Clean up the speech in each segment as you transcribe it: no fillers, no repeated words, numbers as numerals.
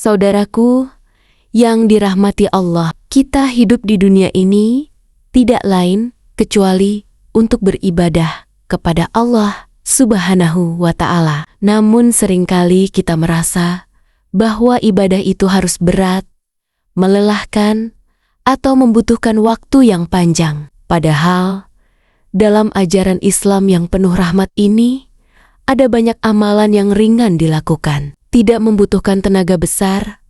Saudaraku yang dirahmati Allah, kita hidup di dunia ini tidak lain kecuali untuk beribadah kepada Allah Subhanahu wa Ta'ala. Namun seringkali kita merasa bahwa ibadah itu harus berat, melelahkan, atau membutuhkan waktu yang panjang. Padahal dalam ajaran Islam yang penuh rahmat ini, ada banyak amalan yang ringan dilakukan, tidak membutuhkan tenaga besar,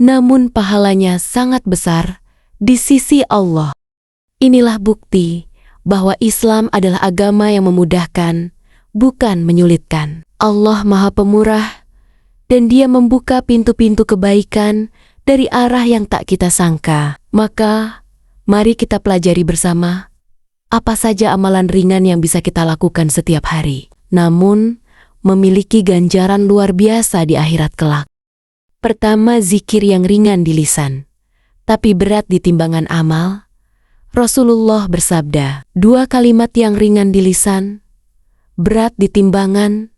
namun pahalanya sangat besar di sisi Allah. Inilah bukti bahwa Islam adalah agama yang memudahkan, bukan menyulitkan. Allah Maha Pemurah, dan Dia membuka pintu-pintu kebaikan dari arah yang tak kita sangka. Maka, mari kita pelajari bersama apa saja amalan ringan yang bisa kita lakukan setiap hari, namun memiliki ganjaran luar biasa di akhirat kelak. Pertama, zikir yang ringan di lisan, tapi berat di timbangan amal. Rasulullah bersabda, 2 kalimat yang ringan di lisan, berat di timbangan,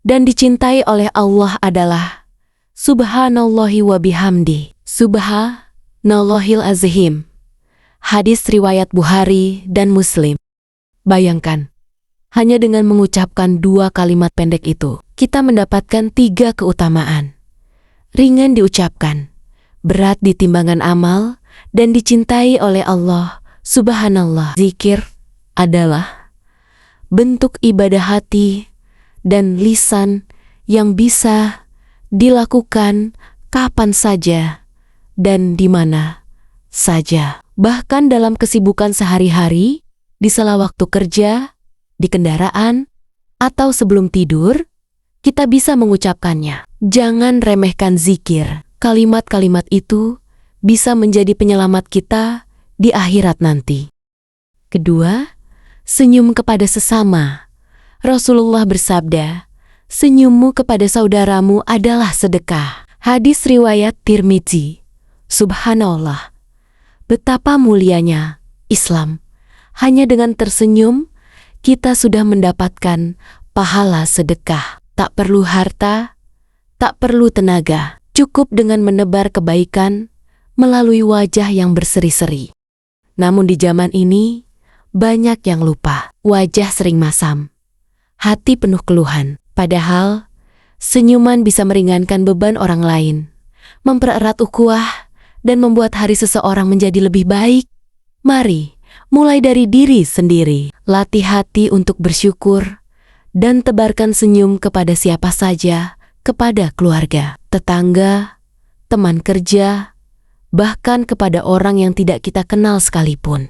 dan dicintai oleh Allah adalah Subhanallahi wa bihamdi, Subhanallahil azim. Hadis riwayat Bukhari dan Muslim. Bayangkan, hanya dengan mengucapkan 2 kalimat pendek itu, kita mendapatkan 3 keutamaan. Ringan diucapkan, berat di timbangan amal, dan dicintai oleh Allah Subhanallah. Zikir adalah bentuk ibadah hati dan lisan yang bisa dilakukan kapan saja dan di mana saja. Bahkan dalam kesibukan sehari-hari, di sela waktu kerja, di kendaraan, atau sebelum tidur, kita bisa mengucapkannya. Jangan remehkan zikir. Kalimat-kalimat itu bisa menjadi penyelamat kita di akhirat nanti. Kedua, senyum kepada sesama. Rasulullah bersabda, senyummu kepada saudaramu adalah sedekah. Hadis riwayat Tirmidzi. Subhanallah, betapa mulianya Islam. Hanya dengan tersenyum, kita sudah mendapatkan pahala sedekah. Tak perlu harta, tak perlu tenaga. Cukup dengan menebar kebaikan melalui wajah yang berseri-seri. Namun di zaman ini, banyak yang lupa. Wajah sering masam, hati penuh keluhan. Padahal, senyuman bisa meringankan beban orang lain, mempererat ukhuwah, dan membuat hari seseorang menjadi lebih baik. Mari, mulai dari diri sendiri. Latih hati untuk bersyukur, dan tebarkan senyum kepada siapa saja, kepada keluarga, tetangga, teman kerja, bahkan kepada orang yang tidak kita kenal sekalipun.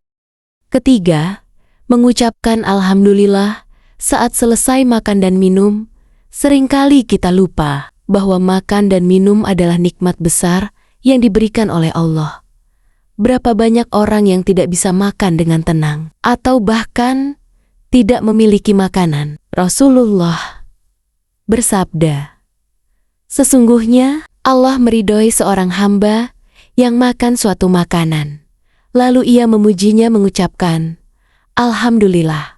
Ketiga, mengucapkan Alhamdulillah saat selesai makan dan minum. Seringkali kita lupa bahwa makan dan minum adalah nikmat besar yang diberikan oleh Allah. Berapa banyak orang yang tidak bisa makan dengan tenang, atau bahkan tidak memiliki makanan. Rasulullah bersabda, sesungguhnya Allah meridhoi seorang hamba yang makan suatu makanan, lalu ia memujinya mengucapkan, Alhamdulillah,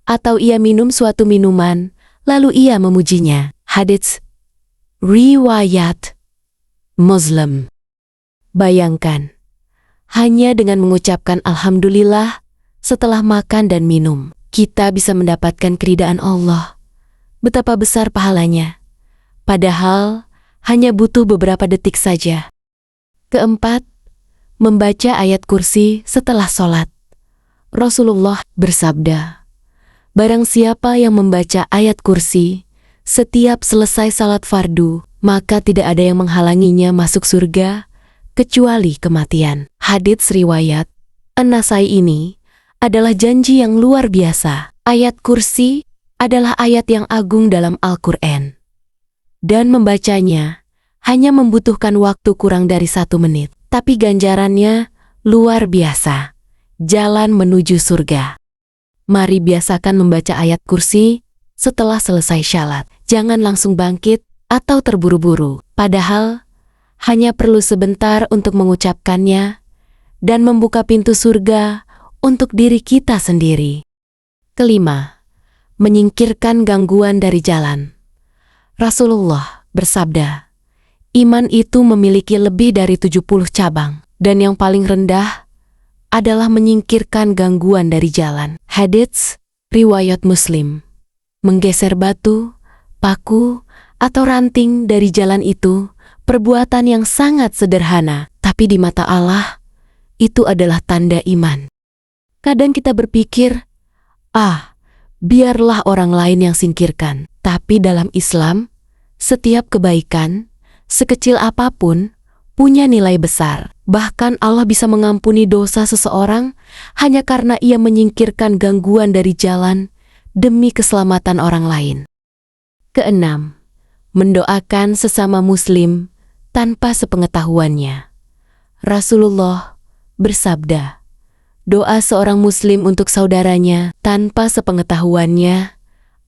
atau ia minum suatu minuman, lalu ia memujinya. Hadits riwayat Muslim. Bayangkan, hanya dengan mengucapkan Alhamdulillah setelah makan dan minum, kita bisa mendapatkan keridaan Allah. Betapa besar pahalanya. Padahal, hanya butuh beberapa detik saja. Keempat, membaca ayat kursi setelah sholat. Rasulullah bersabda, barang siapa yang membaca ayat kursi setiap selesai salat fardu, maka tidak ada yang menghalanginya masuk surga, kecuali kematian. Hadits riwayat An-Nasai ini adalah janji yang luar biasa. Ayat kursi adalah ayat yang agung dalam Al-Quran. Dan membacanya hanya membutuhkan waktu kurang dari 1 menit. Tapi ganjarannya luar biasa. Jalan menuju surga. Mari biasakan membaca ayat kursi setelah selesai syalat. Jangan langsung bangkit atau terburu-buru. Padahal, hanya perlu sebentar untuk mengucapkannya dan membuka pintu surga untuk diri kita sendiri. Kelima, menyingkirkan gangguan dari jalan. Rasulullah bersabda, Iman itu memiliki lebih dari 70 cabang, dan yang paling rendah adalah menyingkirkan gangguan dari jalan. Hadits riwayat Muslim. Menggeser batu, paku, atau ranting dari jalan itu perbuatan yang sangat sederhana, tapi di mata Allah itu adalah tanda iman. Kadang kita berpikir, biarlah orang lain yang singkirkan. Tapi dalam Islam, setiap kebaikan, sekecil apapun, punya nilai besar. Bahkan Allah bisa mengampuni dosa seseorang hanya karena ia menyingkirkan gangguan dari jalan demi keselamatan orang lain. Keenam, mendoakan sesama muslim tanpa sepengetahuannya. Rasulullah bersabda, doa seorang muslim untuk saudaranya tanpa sepengetahuannya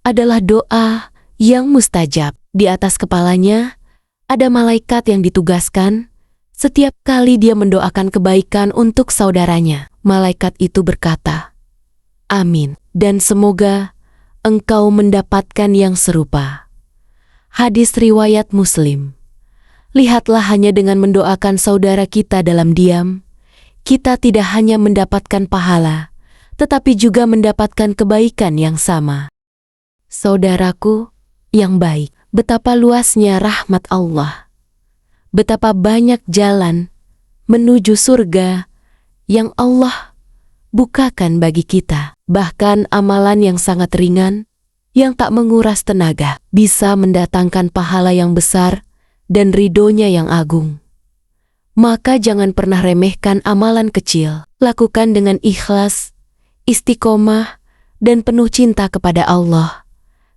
adalah doa yang mustajab. Di atas kepalanya ada malaikat yang ditugaskan setiap kali dia mendoakan kebaikan untuk saudaranya. Malaikat itu berkata, "Amin, dan semoga engkau mendapatkan yang serupa." Hadis riwayat Muslim. Lihatlah, hanya dengan mendoakan saudara kita dalam diam, kita tidak hanya mendapatkan pahala, tetapi juga mendapatkan kebaikan yang sama. Saudaraku yang baik, betapa luasnya rahmat Allah. Betapa banyak jalan menuju surga yang Allah bukakan bagi kita. Bahkan amalan yang sangat ringan, yang tak menguras tenaga, bisa mendatangkan pahala yang besar dan ridhonya yang agung. Maka jangan pernah remehkan amalan kecil. Lakukan dengan ikhlas, istiqomah, dan penuh cinta kepada Allah.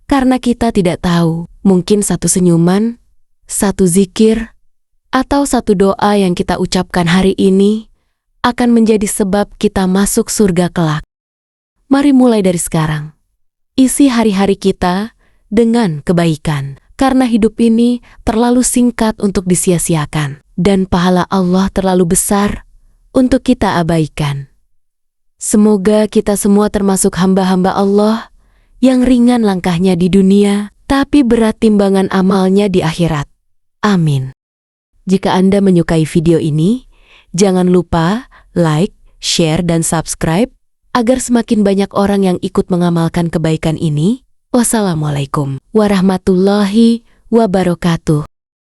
Karena kita tidak tahu, mungkin satu senyuman, satu zikir, atau satu doa yang kita ucapkan hari ini akan menjadi sebab kita masuk surga kelak. Mari mulai dari sekarang. Isi hari-hari kita dengan kebaikan. Karena hidup ini terlalu singkat untuk disia-siakan. Dan pahala Allah terlalu besar untuk kita abaikan. Semoga kita semua termasuk hamba-hamba Allah yang ringan langkahnya di dunia, tapi berat timbangan amalnya di akhirat. Amin. Jika Anda menyukai video ini, jangan lupa like, share, dan subscribe agar semakin banyak orang yang ikut mengamalkan kebaikan ini. Wassalamualaikum warahmatullahi wabarakatuh.